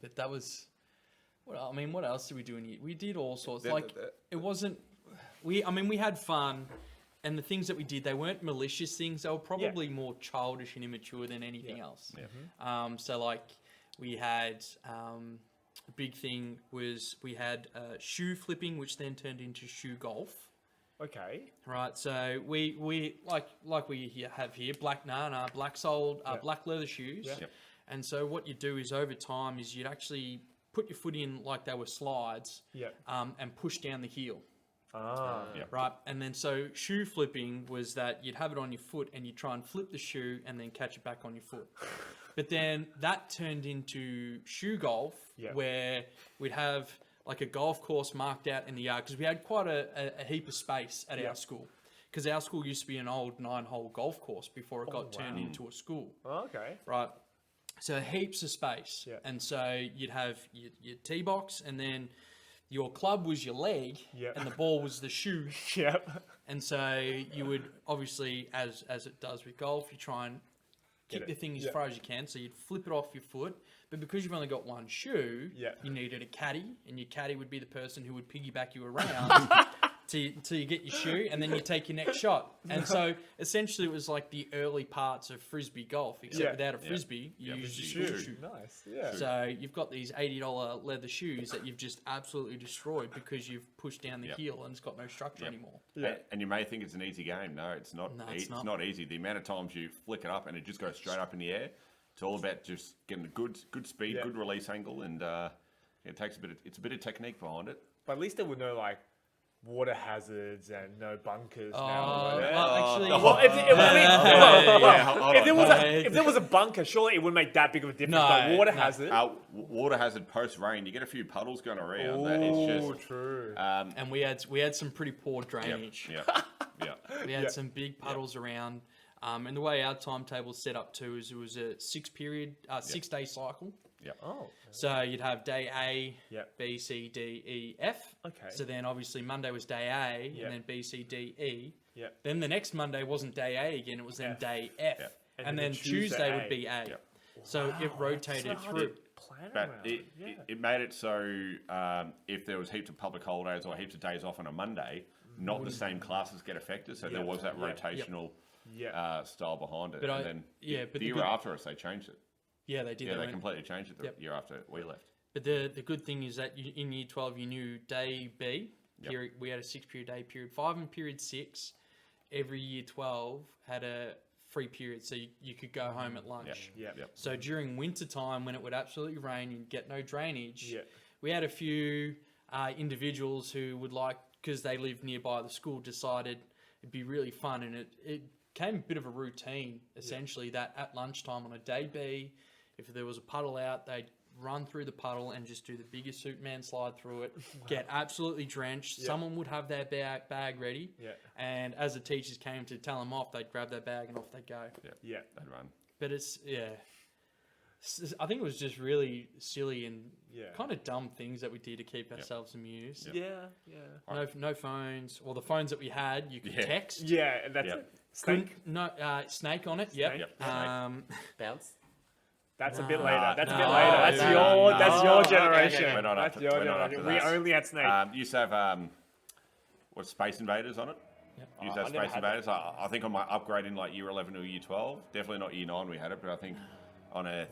but that was. Well, I mean, what else did we do in here? We did all sorts. It wasn't. We had fun, and the things that we did, they weren't malicious things. They were probably more childish and immature than anything else. Yeah. So like, we had a big thing was we had shoe flipping, which then turned into shoe golf. Okay. Right. So we like we have here black leather shoes. Yeah. Yep. And so what you do is over time is you'd actually put your foot in like they were slides. Yeah. And push down the heel. Right. And then so shoe flipping was that you'd have it on your foot and you'd try and flip the shoe and then catch it back on your foot. But then that turned into shoe golf, where we'd have like a golf course marked out in the yard, because we had quite a heap of space at our school. Because our school used to be an old 9-hole golf course before it got turned into a school. Oh, okay. Right. So heaps of space. Yeah. And so you'd have your tee box, and then your club was your leg, and the ball was the shoe. Yep. And so you would obviously, as it does with golf, you try and kick the thing as far as you can. So you'd flip it off your foot. But because you've only got one shoe, you needed a caddy, and your caddy would be the person who would piggyback you around till you get your shoe, and then you take your next shot. And so essentially it was like the early parts of frisbee golf, except without a frisbee, you use your shoe. Nice, yeah. So you've got these $80 leather shoes that you've just absolutely destroyed because you've pushed down the heel and it's got no structure anymore. Yeah. And you may think it's an easy game. No, it's not. It's not easy. The amount of times you flick it up and it just goes straight up in the air. It's all about just getting a good speed, good release angle, and it takes it's a bit of technique behind it. But at least they would know like water hazards and no bunkers. If there was a bunker, surely it wouldn't make that big of a difference. But water hazard, water hazard post rain, you get a few puddles going around. It's just true. And we had some pretty poor drainage. We had some big puddles around. And the way our timetable set up too is it was a 6-day cycle. Yep. Oh. So you'd have day A, B, C, D, E, F. Okay. So then obviously Monday was day A, and then B, C, D, E. Yep. Then the next Monday wasn't day A again, it was then day F. Yep. And then Tuesday would be A. Yep. So it rotated through. But it made it so if there was heaps of public holidays or heaps of days off on a Monday, not the same classes get affected. So there was that rotational style behind it. But the year after us, they changed it. Yeah, they did. Yeah, they completely changed it the year after we left. But the good thing is that in year 12, you knew day B, period, we had a 6-period day, period 5 and period 6. Every year 12 had a free period, so you could go home at lunch. So during winter time, when it would absolutely rain, you'd get no drainage. We had a few individuals who would because they lived nearby the school, decided it'd be really fun, and it became a bit of a routine, essentially, that at lunchtime on a day B, if there was a puddle out, they'd run through the puddle and just do the biggest Superman slide through it, get absolutely drenched. Someone would have their bag ready, and as the teachers came to tell them off, they'd grab their bag and off they'd go. They'd run. But I think it was just really silly and kind of dumb things that we did to keep ourselves amused. No phones, or the phones that we had, you could text. Yeah, that's it. Snake? Snake on it. Bounce. That's a bit later. That's your generation. Okay. We're not up to We only had Snake. Used to have Space Invaders on it. Used to have Space Invaders. I think on my upgrade in like year 11 or year 12, definitely not year 9 we had it, but I think on a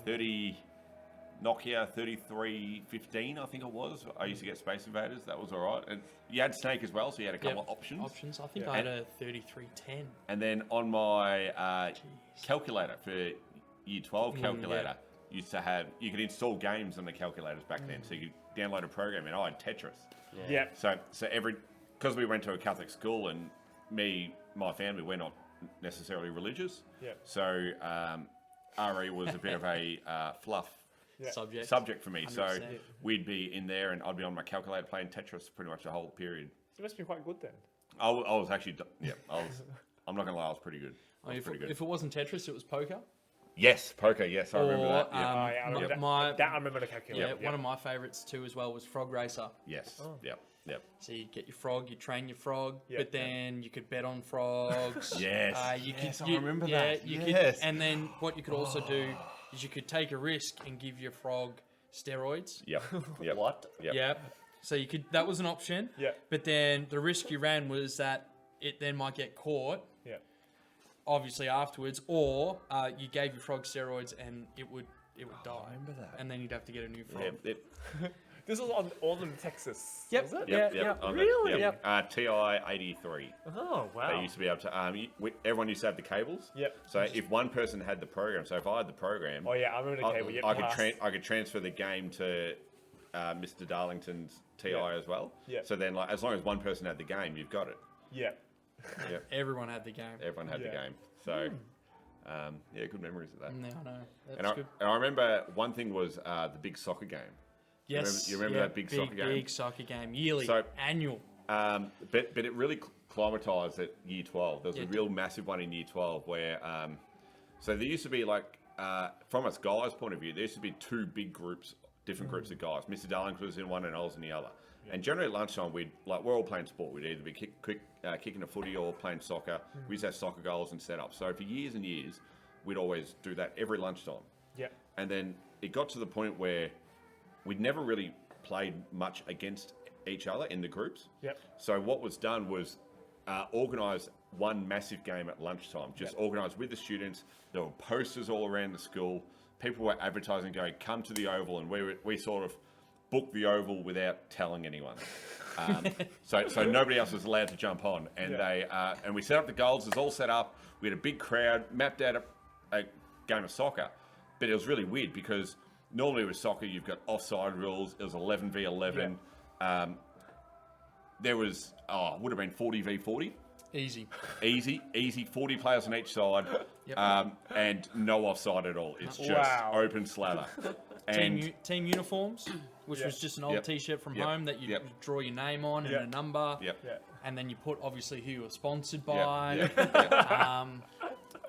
Nokia 3315, I think it was, I used to get Space Invaders. That was all right. And you had Snake as well, so you had a couple of options. I think I had a 3310. And then on my calculator for year 12 calculator, used to have, you could install games on the calculators back then, so you could download a program, and I had Tetris. So because we went to a Catholic school, and my family, we're not necessarily religious, so RE was a bit of a fluff subject for me. 100%. So we'd be in there, and I'd be on my calculator playing Tetris pretty much the whole period. So it must be quite good then. I was actually, I'm not gonna lie, I was pretty good. If it wasn't Tetris, it was poker. Yes, poker. Yes, I remember that. I remember the calculator. One of my favourites too, as well, was Frog Racer. Yes. Yep. So you get your frog, you train your frog, but then you could bet on frogs. Yes. I remember that. And then what you could also do is you could take a risk and give your frog steroids. Yep. Yep. What? Yep. Yeah. So you could, that was an option. Yeah. But then the risk you ran was that it then might get caught, Yeah. obviously afterwards, or you gave your frog steroids and it would die. I remember that. And then you'd have to get a new frog. Yep. Yep. This was on Auburn, Texas. Yep. Was it? Yep. Yeah, Yep. yeah. On the- Really? Yep. TI 83. Oh, wow. They used to be able to. Everyone used to have the cables. Yep. So if one person had the program, so if I had the program, Oh, yeah, I remember the cable. Yep, I could transfer the game to Mr. Darlington's TI Yeah. as well. Yeah. So then, like, as long as one person had the game, you've got it. Yeah. Yep. Everyone had the game. Everyone had the Yeah. game. So, yeah, good memories of that. No, no, that's And I, good. and I remember one thing was the big soccer game. Yes. You remember that big soccer game? Big soccer game. Yearly. So- Annual. But it really climatized at year 12. There was Yeah. a real massive one in year 12 where, so there used to be like, from a guys' point of view, there used to be two big groups, different groups of guys. Mr. Darlington was in one and I was in the other. And generally at lunchtime, we're all playing sport. We'd either be kicking a footy or playing soccer. We used to have soccer goals and setups. So for years and years, we'd always do that every lunchtime. Yeah. And then it got to the point where we'd never really played much against each other in the groups. Yep. So what was done was organise one massive game at lunchtime, just organised with the students. There were posters all around the school. People were advertising, going, come to the Oval, and we sort of booked the Oval without telling anyone. So nobody else was allowed to jump on. And and we set up the goals, it was all set up. We had a big crowd, mapped out a game of soccer. But it was really weird because normally with soccer, you've got offside rules. It was 11 v 11. There was, would have been 40 v 40. Easy. Easy. 40 players on each side, Yep. and no offside at all. It's just Wow. open slather. And Team uniforms, which was just an old Yep. T-shirt from Yep. home that you Yep. draw your name on Yep. and a number. Yep. Yeah. And then you put obviously who you were sponsored Yep. by. Yep. Yep.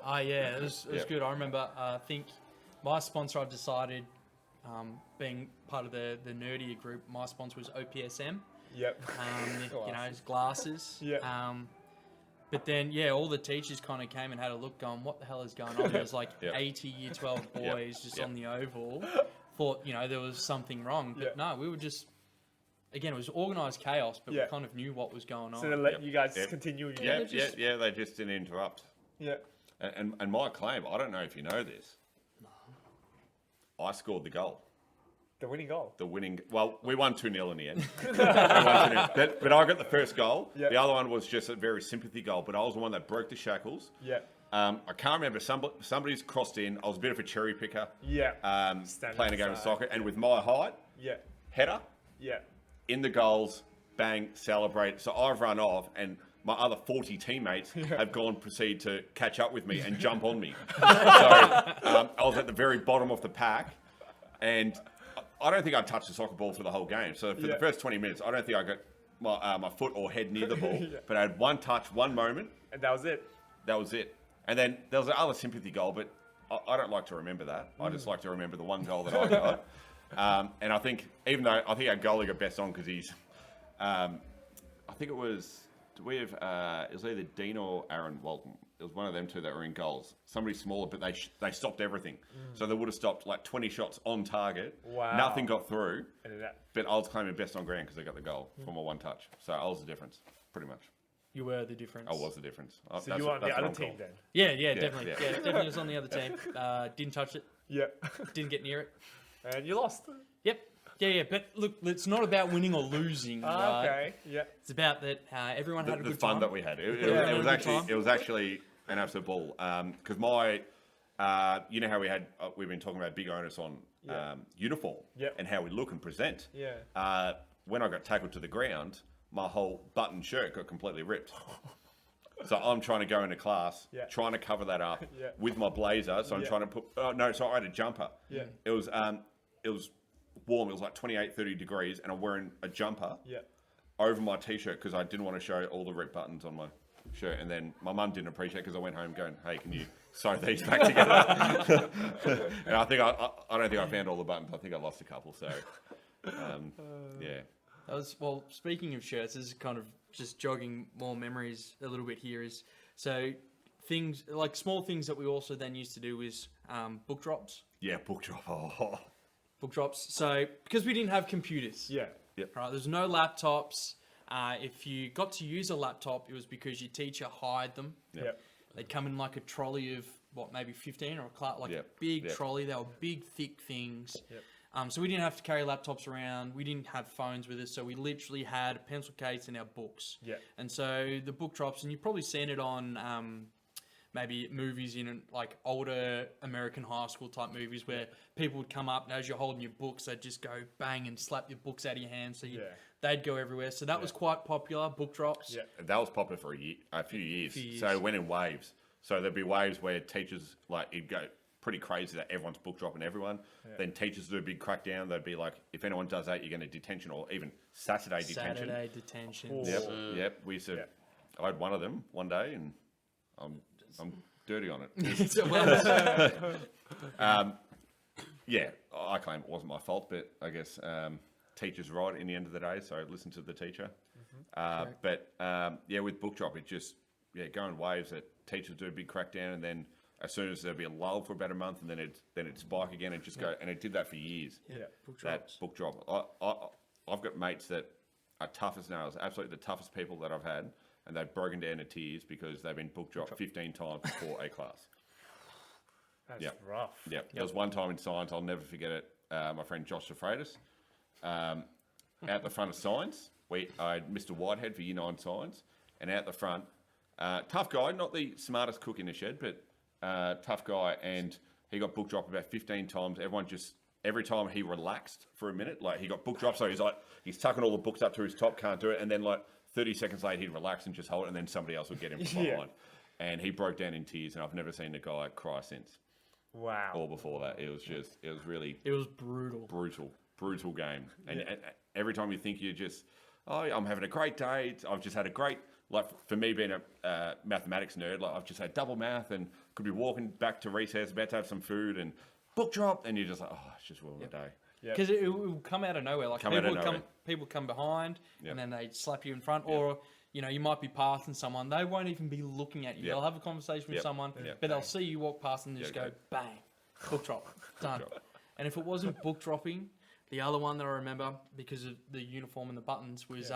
Yeah, it was Yep. good. I remember, I think my sponsor, I've decided, being part of the nerdier group, my sponsor was OPSM. Yep. You know, his glasses. Yeah. But then, all the teachers kind of came and had a look going, what the hell is going on? There was like Yep. 80 year 12 boys just Yep. on the oval. Thought, there was something wrong. But no, we were just, again, it was organised chaos, but Yeah. we kind of knew what was going on. So they let Yep. you guys Yep. continue. Yeah, just- they just didn't interrupt. Yeah. And my claim, I don't know if you know this. I scored the goal. The winning goal. The winning. Well, we won 2-0 in the end. We won 2-0. But I got the first goal. Yeah. The other one was just a very sympathy goal, but I was the one that broke the shackles. Yeah. I can't remember. Somebody's crossed in. I was a bit of a cherry picker. Yeah. Playing Standing a game of aside. soccer, and with my height, Yeah. header Yeah. in the goals, bang, celebrate. So I've run off, and my other 40 teammates have proceed to catch up with me and jump on me. So I was at the very bottom of the pack, and I don't think I touched the soccer ball for the whole game. So for the first 20 minutes, I don't think I got my foot or head near the ball. But I had one touch, one moment. And that was it. That was it. And then there was another sympathy goal, but I don't like to remember that. I just like to remember the one goal that I got. And I think, even though I think our goalie got best on because he's, I think it was, it was either Dean or Aaron Walton. It was one of them two that were in goals. Somebody smaller, but they stopped everything. So they would have stopped like 20 shots on target. Wow. Nothing got through. And that. But I was claiming best on ground because they got the goal from a one touch. So I was the difference, pretty much. You were the difference. I was the difference. So you were on the other team then? Yeah, definitely. yeah. Yeah, definitely was on the other team. Didn't touch it. Yeah. Didn't get near it. And you lost. Yep. Yeah. But look, it's not about winning or losing. Right? Okay. Yeah. It's about that everyone had a The good fun time. that we had. Yeah. It was actually an absolute ball. Because you know how we've been talking about big onus on uniform Yep. and how we look and present. Yeah. When I got tackled to the ground, my whole button shirt got completely ripped. So I'm trying to go into class, trying to cover that up with my blazer. So I'm trying to put. Oh no! So I had a jumper. Yeah. It was warm. It was like 28, 30 degrees, and I'm wearing a jumper. Yeah. Over my t-shirt because I didn't want to show all the ripped buttons on my shirt. And then my mum didn't appreciate it because I went home going, hey, can you sew these back together? And I think I don't think I found all the buttons. I think I lost a couple. So, yeah. That was, well, speaking of shirts, this is kind of just jogging more memories a little bit here is, so things, like small things that we also then used to do is book drops. Yeah, book drop. Oh. Book drops. So because we didn't have computers. Yeah. Right. There's no laptops. If you got to use a laptop, it was because your teacher hired them. Yeah. They'd come in like a trolley of maybe 15 or a Yep. big Yep. trolley. They were big, thick things. Yep. So we didn't have to carry laptops around. We didn't have phones with us. So we literally had a pencil case and our books. Yeah. And so the book drops, and you've probably seen it on maybe movies in like older American high school type movies where people would come up and as you're holding your books, they'd just go bang and slap your books out of your hands. So they'd go everywhere. So that was quite popular, book drops. Yeah. That was popular for a few years. So it went in waves. So there'd be waves where teachers, like, it'd go pretty crazy that everyone's book dropping everyone. Yeah. Then teachers do a big crackdown. They'd be like, if anyone does that, you're going to detention, or even Saturday detention. Saturday detention. Yep. We used to, I had one of them one day, and I'm dirty on it. I claim it wasn't my fault, but I guess teacher's right in the end of the day, so listen to the teacher. With book drop, it just go in waves that teachers do a big crackdown, and then as soon as there'd be a lull for about a month, and then it'd spike again and just go, and it did that for years. Book drop. I've got mates that are tough as nails, absolutely the toughest people that I've had, and they've broken down to tears because they've been book dropped 15 times before a class. That's rough. Yeah, there was one time in science, I'll never forget it. My friend Josh Safradis, out the front of science, I had Mr. Whitehead for Year 9 science, and out the front, tough guy, not the smartest cook in the shed, but tough guy, and he got book dropped about 15 times. Every time he relaxed for a minute, like he got book dropped, so he's tucking all the books up to his top, can't do it, and then like 30 seconds later he'd relax and just hold it, and then somebody else would get him from behind. And he broke down in tears, and I've never seen a guy cry since. Wow. Or before that. It was brutal game. And every time you think you're just, I'm having a great day, I've just had a great, like for me being a mathematics nerd, like I've just had double math and could be walking back to recess, about to have some food, and book drop, and you're just like, it's just ruined the day. Because it will come out of nowhere. Like people come behind, and then they slap you in front, or you might be passing someone. They won't even be looking at you. They'll have a conversation with someone, but they'll see you walk past and just go bang, book drop, done. And if it wasn't book dropping, the other one that I remember because of the uniform and the buttons was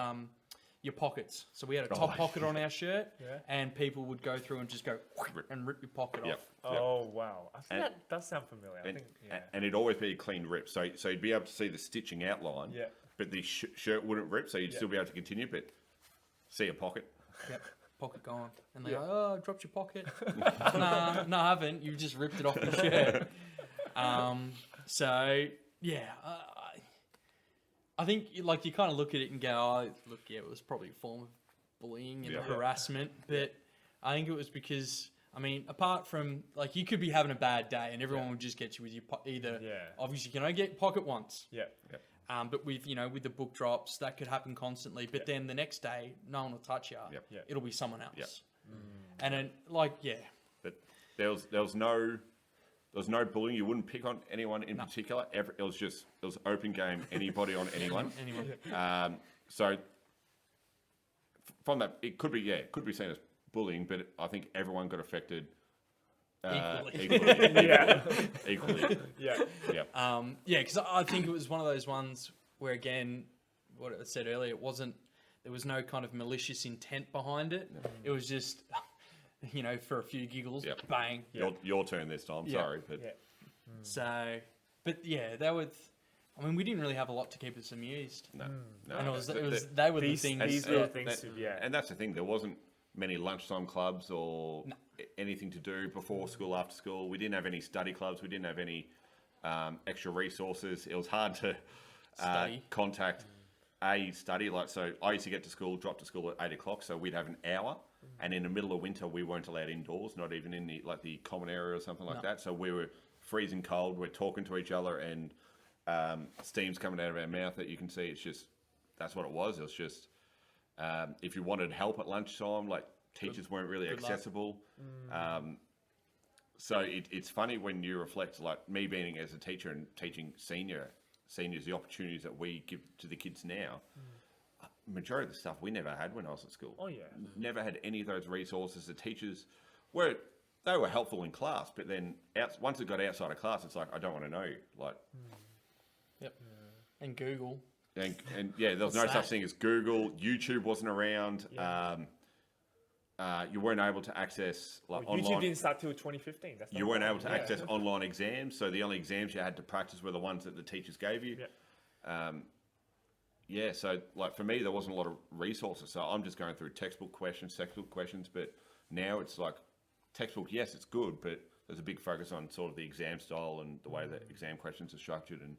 your pockets. So we had a top pocket on our shirt, and people would go through and just go and rip your pocket off. Oh wow! I think that does sound familiar. And it'd always be a clean rip, so you'd be able to see the stitching outline. But the shirt wouldn't rip, so you'd still be able to continue. But see a pocket. Pocket gone, and they go, I dropped your pocket. No, I haven't. You just ripped it off the shirt. I think like you kind of look at it and go, it was probably a form of bullying and harassment, but I think it was because, I mean, apart from, like, you could be having a bad day and everyone would just get you with your obviously you can only get pocket once. But with the book drops, that could happen constantly. But then the next day, no one will touch you. It'll be someone else. And then, But there was no bullying. You wouldn't pick on anyone in particular. It was open game. Anybody on anyone. So from that, it could be seen as bullying, but I think everyone got affected equally. Because I think it was one of those ones where, again, what I said earlier, there was no kind of malicious intent behind it. It was just, for a few giggles, bang. Your turn this time. Sorry, but so, but that was. I mean, we didn't really have a lot to keep us amused. No. And they were the things. These little things. And that's the thing. There wasn't many lunchtime clubs or anything to do before school, after school. We didn't have any study clubs. We didn't have any extra resources. It was hard to contact a study. So I used to get to school, drop to school at 8 o'clock. So we'd have an hour. And in the middle of winter, we weren't allowed indoors, not even in the common area or something like that. So we were freezing cold. We're talking to each other, and steam's coming out of our mouth that you can see. It's just, that's what it was. It was just, if you wanted help at lunchtime, like teachers weren't really accessible. So it's funny when you reflect, like me being as a teacher and teaching seniors the opportunities that we give to the kids now. Majority of the stuff we never had when I was at school. Never had any of those resources. The teachers were helpful in class, but then once it got outside of class, it's like, I don't want to know you. Like, Yep. And Google. And yeah, there was no such thing as Google. YouTube wasn't around. Yeah. You weren't able to access online. YouTube didn't start till 2015. That's you weren't able to access online exams, so the only exams you had to practice were the ones that the teachers gave you. Yeah. So like for me, there wasn't a lot of resources, so I'm just going through textbook questions. But now it's like textbook. Yes, it's good, but there's a big focus on sort of the exam style and the way that exam questions are structured, and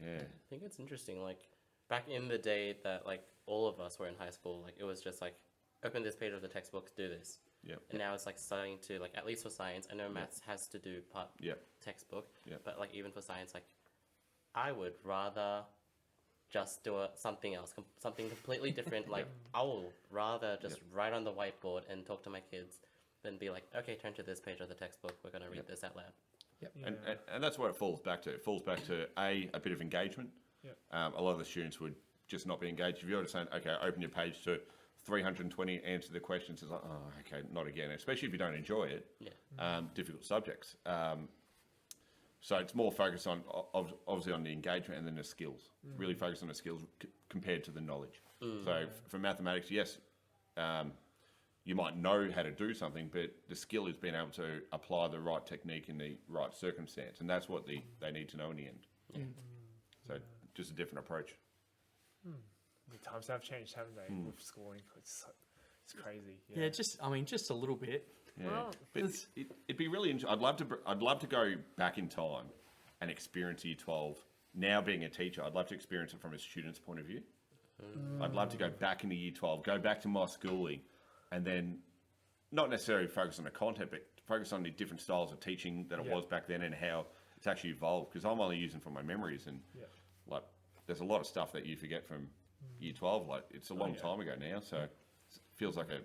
I think it's interesting. Like back in the day that like all of us were in high school, like it was just like open this page of the textbook, do this. Yeah. And now it's like starting to like, at least for science, I know maths has to do part textbook, but like even for science, like I would rather just do something else, something completely different. Like I will rather just write on the whiteboard and talk to my kids than be like, okay, turn to this page of the textbook. We're going to read this out loud. Yep. Yeah. And that's what it falls back to. It falls back to a bit of engagement. A lot of the students would just not be engaged. If you're just saying, okay, open your page to 320, answer the questions, it's like, oh, okay, not again. Especially if you don't enjoy it. Difficult subjects. So it's more focused on, obviously, on the engagement and then the skills. Really focused on the skills compared to the knowledge. So for mathematics, yes, you might know how to do something, but the skill is being able to apply the right technique in the right circumstance, and that's what they need to know in the end. So just a different approach. The times have changed, haven't they? With schooling, it's crazy. Yeah, just a little bit. Yeah, but it'd be really interesting. I'd love to go back in time and experience Year 12. Now being a teacher, I'd love to experience it from a student's point of view. I'd love to go back into Year 12, go back to my schooling, and then not necessarily focus on the content, but focus on the different styles of teaching that it was back then and how it's actually evolved. Because I'm only using from my memories, and like there's a lot of stuff that you forget from Year 12. Like it's a long time ago now, so it feels like a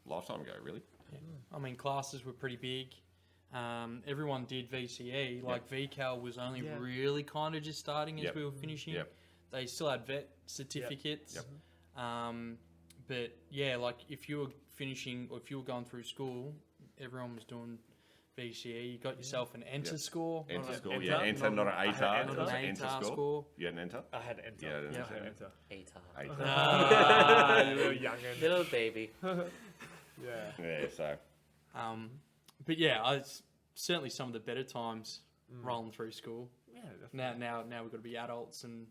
lifetime ago, really. Yeah. I mean, classes were pretty big. Everyone did VCE. Like VCal was only really kind of just starting as we were finishing. They still had vet certificates. But yeah, like if you were finishing or if you were going through school, everyone was doing VCE. You got yourself an enter score. Enter score, enter, not an ATAR. Not an ATAR score. You had an enter? I had an enter. Yeah, I had an enter. ATAR. You little youngin. Little baby. Yeah, so. But yeah, it's certainly some of the better times rolling through school. Yeah, definitely. Now we've got to be adults and.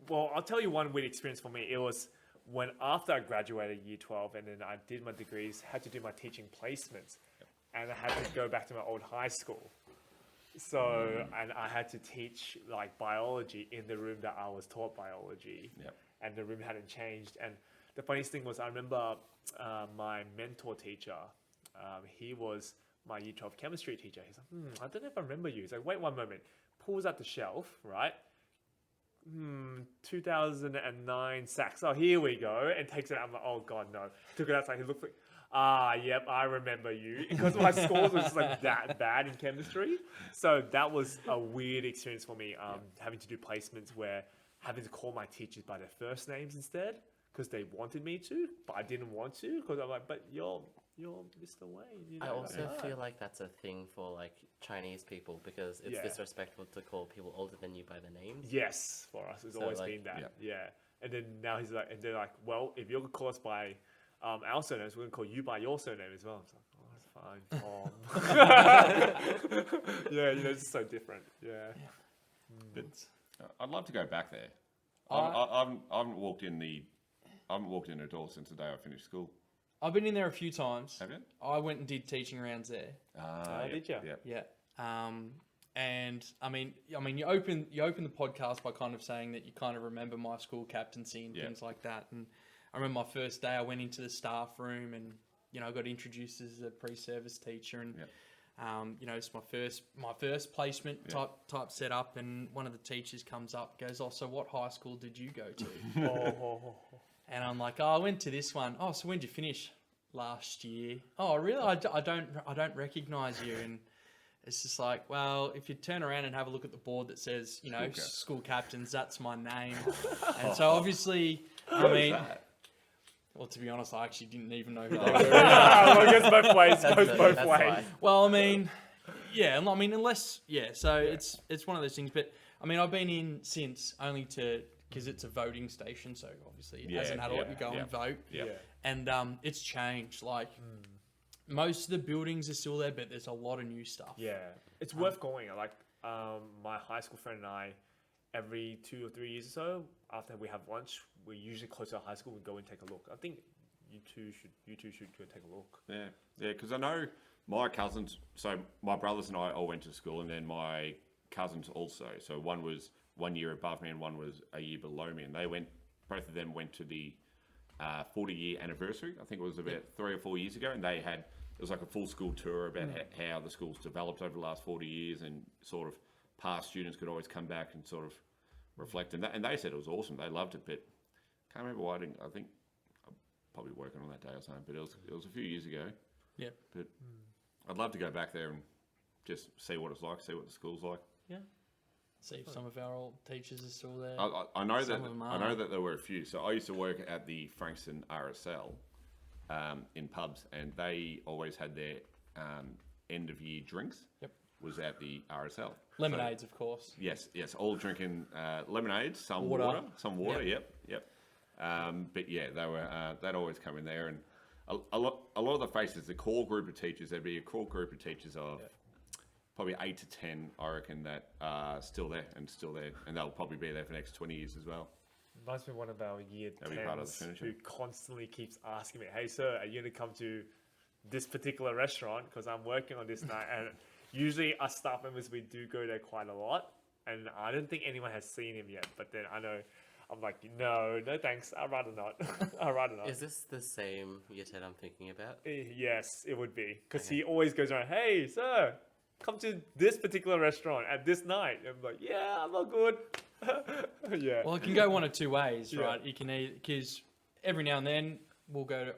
Well, I'll tell you one weird experience for me. It was when after I graduated Year 12 and then I did my degrees, had to do my teaching placements, and I had to go back to my old high school. So, and I had to teach like biology in the room that I was taught biology, and the room hadn't changed. And the funniest thing was, I remember my mentor teacher. He was my Year 12 chemistry teacher. He's like, I don't know if I remember you. He's like, wait one moment. Pulls out the shelf, right? 2009 Saks. Oh, here we go. And takes it out. I'm like, oh God, no. Took it outside. He looked like, yep, I remember you. Because my scores was just like that bad in chemistry. So that was a weird experience for me, having to do placements where having to call my teachers by their first names instead because they wanted me to, but I didn't want to because I'm like, but you're Mr. Wayne. You know, I also feel like that's a thing for like Chinese people because it's disrespectful to call people older than you by their names. Yes, for us, it's always been that. Yeah. And then now he's like, and they're like, well, if you're gonna call us by our surnames, we're gonna call you by your surname as well. I was like, oh, that's fine, Tom. Yeah, it's so different. Yeah. But I'd love to go back there. I haven't walked in the door since the day I finished school. I've been in there a few times. Have you? I went and did teaching rounds there. Did you? Yeah. And I mean, you open the podcast by kind of saying that you kind of remember my school captaincy and things like that. And I remember my first day, I went into the staff room and I got introduced as a pre-service teacher and it's my first placement type setup. And one of the teachers comes up and goes, "Oh, so what high school did you go to?" And I'm like, "Oh, I went to this one." "Oh, so when did you finish?" "Last year." "Oh, really? I don't recognise you." And it's just like, well, if you turn around and have a look at the board that says, school captains, that's my name. And so obviously, I mean, well, to be honest, I actually didn't even know who they were. Well, it goes both ways. Both ways. Well, I mean, unless, so it's one of those things. But I mean, I've been in since only because it's a voting station, so obviously as an adult you go and vote. Yeah. And it's changed. Like most of the buildings are still there, but there's a lot of new stuff. Yeah, it's worth going. Like my high school friend and I, every 2 or 3 years or so, after we have lunch, we usually close to our high school. We go and take a look. I think you two should go take a look. Yeah, because I know my cousins. So my brothers and I all went to school, and then my cousins also. So one was 1 year above me, and one was a year below me, and both of them went to the 40-year anniversary. I think it was about 3 or 4 years ago, and it was like a full school tour about how the school's developed over the last 40 years, and sort of past students could always come back and sort of reflect. And they said it was awesome. They loved it, but can't remember why I didn't. I think I'm probably working on that day or something, but it was a few years ago. Yeah. But I'd love to go back there and just see what it's like, see what the school's like. Yeah. See if some of our old teachers are still there. I know that there were a few. So I used to work at the Frankston RSL in pubs, and they always had their end of year drinks. Yep. Was at the RSL. Lemonades, of course. Yes, all drinking lemonades, some water. Yep. But yeah, they'd always come in there, and a lot of the faces, the core group of teachers, there'd be a core group of teachers of probably 8 to 10, I reckon, that are still there, and they'll probably be there for the next 20 years as well. Reminds me of one of our year That'd be part of 10s the who constantly keeps asking me, "Hey sir, are you going to come to this particular restaurant? Because I'm working on this night." And usually us staff members, we do go there quite a lot, and I don't think anyone has seen him yet. But then I'm like, no thanks, I'd rather not. I'd rather not. Is this the same year 10 I'm thinking about? Yes, it would be, because he always goes around, "Hey sir, come to this particular restaurant at this night." And I'm like, yeah, I'm not good. Yeah. Well, it can go one of two ways, right? You can either, because every now and then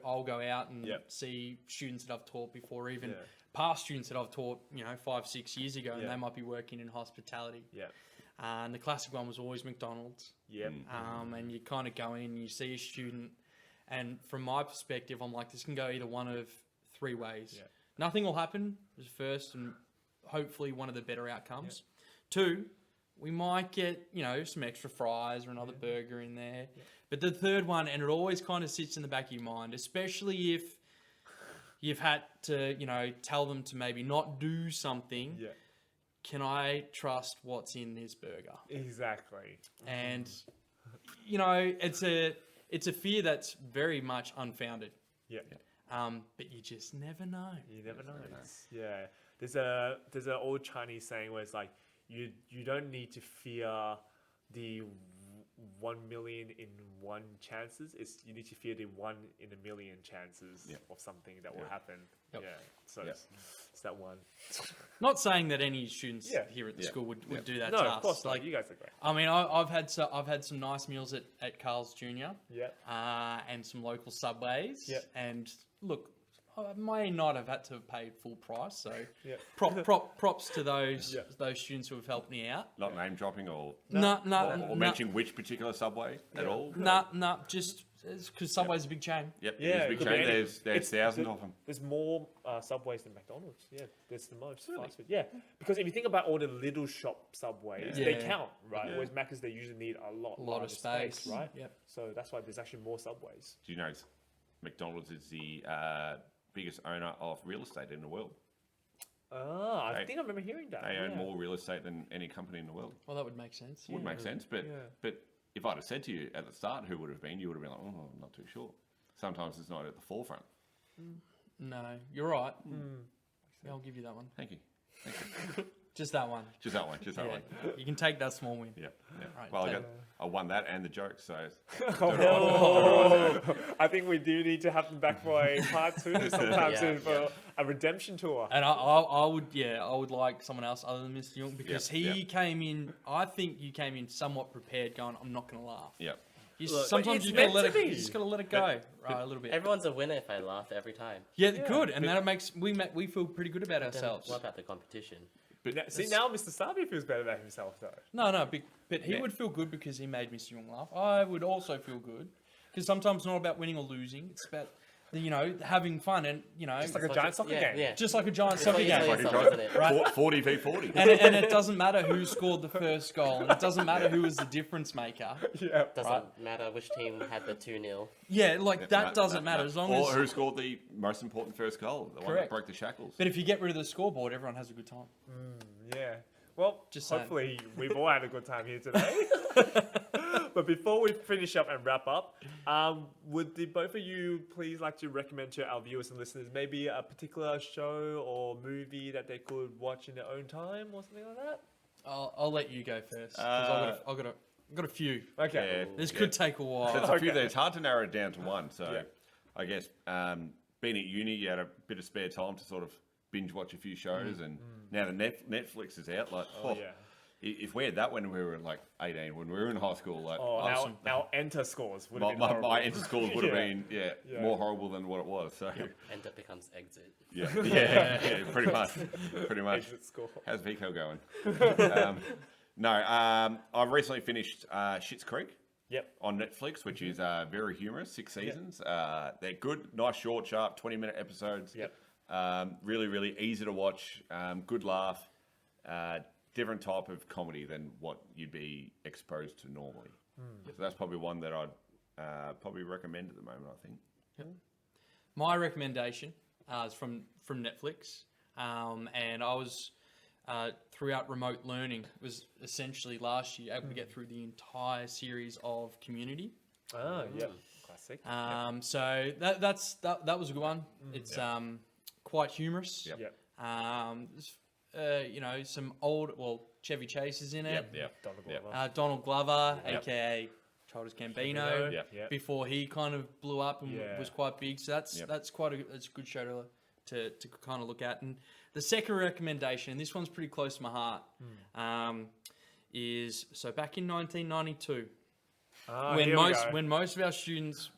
I'll go out and see students that I've taught before, even past students that I've taught, 5, 6 years ago, and they might be working in hospitality. Yeah. And the classic one was always McDonald's. Yep. And you kind of go in and you see a student, and from my perspective, I'm like, this can go either one of 3 ways. Yeah. Nothing will happen is first, and hopefully one of the better outcomes. 2, we might get, some extra fries or another burger in there. Yeah. But the third one, and it always kind of sits in the back of your mind, especially if you've had to, tell them to maybe not do something. Yeah. Can I trust what's in this burger? Exactly. And, it's a fear that's very much unfounded. Yeah. But you just never know. You never know. Yeah. There's an old Chinese saying where it's like, you don't need to fear the 1 million in 1 chances. You need to fear the 1 in a million chances of something that will happen. Yep. Yeah. So it's that one. Not saying that any students here at the school would do that to us. No, of course not. You guys are great. I mean, I've had some nice meals at Carl's Jr. Yeah. And some local Subways. Yeah. And look, I may not have had to pay full price, so props to those students who have helped me out. Not name dropping or mentioning which particular Subway at all. No, just because Subway's a big chain. Yep, yeah, it's a big chain. There's thousands of them. There's more Subways than McDonald's. Yeah, there's the most fast food. Yeah, because if you think about all the little shop Subways, they count, right? Whereas Macca's, they usually need a lot of space, right? Yep. So that's why there's actually more Subways. Do you know McDonald's is the biggest owner of real estate in the world? I think I remember hearing that. They own more real estate than any company in the world. Well, that would make sense. Would make sense, but if I'd have said to you at the start who would have been, you would have been like, "Oh, I'm not too sure." Sometimes it's not at the forefront. No, you're right. Yeah, I'll give you that one. Thank you. Just that one. Just that one. You can take that small win. Yeah. Right, well, I won that and the joke, so. I think we do need to have them back for a part 2 sometime soon for a redemption tour. And I would like someone else other than Mr. Young, because he came in. I think you came in somewhat prepared, going, "I'm not going to laugh." Yeah. Sometimes you just got to let it go a little bit. Everyone's a winner if I laugh every time. Yeah, good, and that makes we feel pretty good about ourselves. What about the competition? But now Mr. Savio feels better about himself, though. No, but he would feel good because he made Mr. Young laugh. I would also feel good because sometimes it's not about winning or losing. It's about having fun and Just like a giant soccer game. Yeah. just like a giant It's soccer what you tell game. yourself, isn't it? Right. 40 v 40. And it doesn't matter who scored the first goal, and it doesn't matter who was the difference maker. Yeah. Doesn't matter which team had the 2-0. Yeah, like that doesn't matter as long Or as. who scored the most important first goal, the one that Correct. broke the shackles. But if you get rid of the scoreboard, everyone has a good time. Yeah. Well, Just saying. hopefully we've all had a good time here today. But before we finish up and wrap up, would the both of you please like to recommend to our viewers and listeners maybe a particular show or movie that they could watch in their own time or something like that? I'll let you go first. 'Cause I've got a few. Okay. Yeah. This could take a while. There's a few Okay. there. It's hard to narrow it down to one. So Yeah. I guess being at uni, you had a bit of spare time to sort of binge watch a few shows. And now the Netflix is out. Like, Oh, yeah. if we had that when we were like 18, when we were in high school, like Oh, our enter scores would have been my horrible. enter scores would have Yeah. been Yeah. more horrible than what it was. So And that becomes exit. yeah, pretty much. Exit score. How's Vico going? I've recently finished Schitt's Creek. Yep. On Netflix, which is very humorous, 6 seasons. They're good, nice, short, sharp, 20-minute episodes. Yep. Really, really easy to watch. Good laugh. Different type of comedy than what you'd be exposed to normally. So that's probably one that I'd probably recommend at the moment, I think. My recommendation is from Netflix, and I was throughout remote learning. It was essentially last year able to get through the entire series of Community. Oh, yeah. Classic. So that was a good one. It's quite humorous. Yep. Yep. Some Chevy Chase is in it. Yep. Donald Yep. Glover. Donald Glover, Yep. aka Childish Gambino, Yep. Yep. before he kind of blew up and Yeah. was quite big. So that's Yep. that's quite that's a good show to kind of look at. And the second recommendation, and this one's pretty close to my heart, is back in 1992 when most of our students,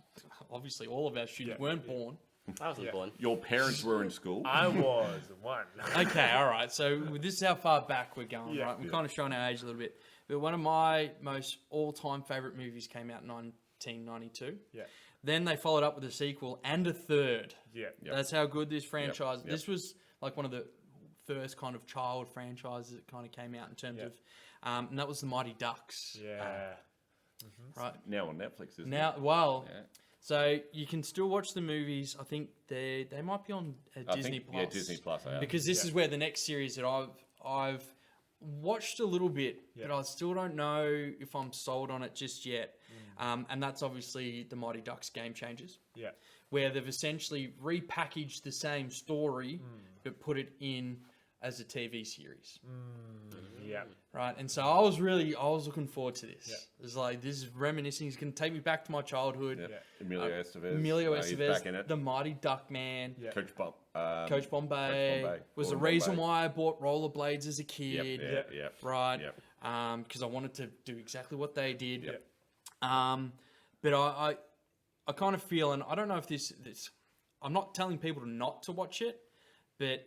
obviously all of our students, weren't born. I wasn't born. Your parents were in school. I was one. Okay, all right. So this is how far back we're going, Yeah. right? We're kind of showing our age a little bit. But one of my most all-time favorite movies came out in 1992. Yeah. Then they followed up with a sequel and a third. Yeah. Yep. That's how good this franchise. Yep. This was like one of the first kind of child franchises that kind of came out in terms Yep. of, and that was the Mighty Ducks. Yeah. Right Now on Netflix, isn't now, it? well, Yeah. so you can still watch the movies. I think they might be on I Disney think, Plus. Yeah, Disney Plus. Yeah. Because this is where the next series that I've watched a little bit, but I still don't know if I'm sold on it just yet. And that's obviously the Mighty Ducks Game Changers, Yeah. where they've essentially repackaged the same story but put it in as a TV series, Yeah. right? And so I was looking forward to this. Yeah. It's like, this is reminiscing. It's going to take me back to my childhood. Yep. Emilio Estevez. Emilio He's Estevez, back in it. the Mighty Duck Man. Yeah. Coach Bombay. Coach Bombay was the Gordon reason Bombay. why I bought rollerblades as a kid. Yep. Right. Yep. Because I wanted to do exactly what they did. Yep. But I kind of feel, and I don't know if this I'm not telling people not to watch it, but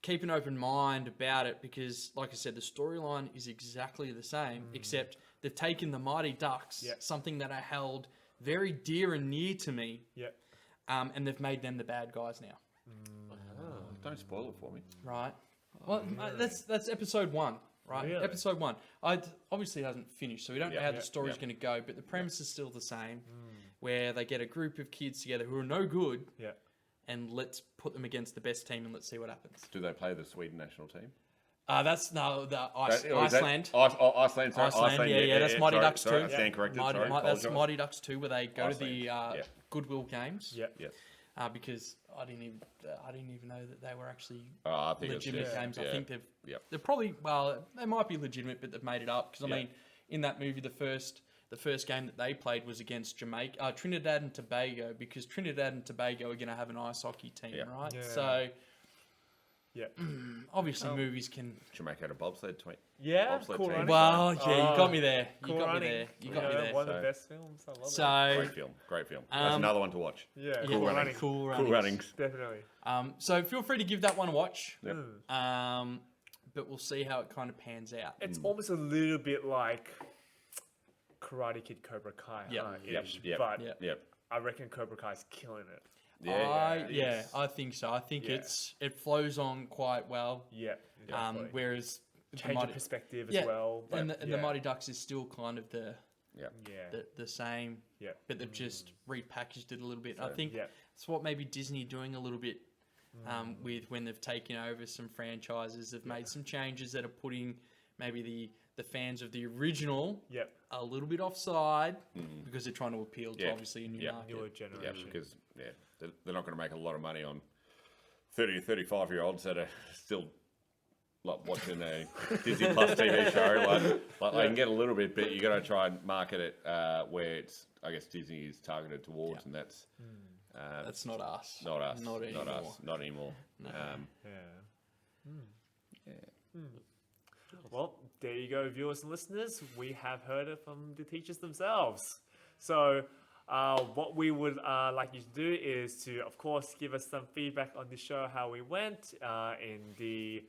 keep an open mind about it because, like I said, the storyline is exactly the same, except they've taken the Mighty Ducks, something that I held very dear and near to me, Yeah. and they've made them the bad guys now. Don't spoil it for me. Right. Well, that's episode 1, right? Really? Episode 1. Obviously it hasn't finished, so we don't know how the Yeah, story's yeah. going to go, but the premise is still the same, where they get a group of kids together who are no good, Yeah. and let's put them against the best team and let's see what happens. Do they play the Sweden national team? That's the Or is that- Iceland. Iceland. Sorry. Iceland, yeah, that's Mighty sorry, Ducks sorry, 2. I stand corrected. That's Apologise. Mighty Ducks 2, where they go to the Iceland, Goodwill Games. Yeah. Yes. Because I didn't even know that they were actually I think it's legitimate just- games. I yeah. think Yep. they're probably, well, they might be legitimate, but they've made it up. Because I mean, in that movie, the first game that they played was against Trinidad and Tobago, because Trinidad and Tobago are going to have an ice hockey team, Yeah. right? Yeah. So Yeah. obviously, movies can. Jamaica had a bobsled team. Yeah. Bobsled Cool team. Running. Well, yeah, you Oh, got me there. You Cool got me Running. there. You got me there. One of the So- best films. I love it. So Great film. Great film. That's another one to watch. Yeah. yeah, Cool Running. Cool Cool Runnings. Runnings. Definitely. So feel free to give that one a watch. Yep. But we'll see how it kind of pans out. It's almost a little bit like Karate Kid Cobra Kai. Yep. huh, Yep. ish, Yep. But Yep. Yep. I reckon Cobra Kai's killing it. I think so. I think Yeah. it flows on quite well. Yeah, definitely. Whereas Change of perspective as well. But and the Mighty Ducks is still kind of the Yeah. the same. Yeah. But they've just repackaged it a little bit. I So- think Yeah. it's what maybe Disney doing a little bit with when they've taken over some franchises. They've made some changes that are putting maybe the fans of the original Yep. a little bit offside because they're trying to appeal to Yeah. obviously a new Yeah. market. Newer Yeah, generation. because they're not going to make a lot of money on 30 or 35-year-olds that are still like watching a Disney Plus TV show. Like they can get a little bit, but you got to try and market it where it's, I guess, Disney is targeted towards, and that's That's not us. not us, Not anymore. us, not anymore. No. Well, there you go, viewers and listeners. We have heard it from the teachers themselves. So, what we would like you to do is to, of course, give us some feedback on the show, how we went in the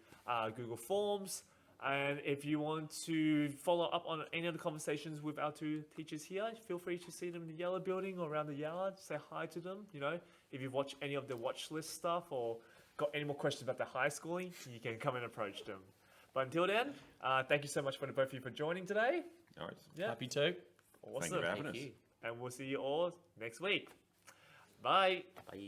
Google Forms. And if you want to follow up on any of the conversations with our two teachers here, feel free to see them in the yellow building or around the yard. Say hi to them. You know, if you've watched any of the Watchlist stuff or got any more questions about the high schooling, you can come and approach them. But until then, thank you so much for the both of you for joining today. All right. Yeah, Happy to. awesome. Thank you for having Thank us. you. And we'll see you all next week. Bye. Bye.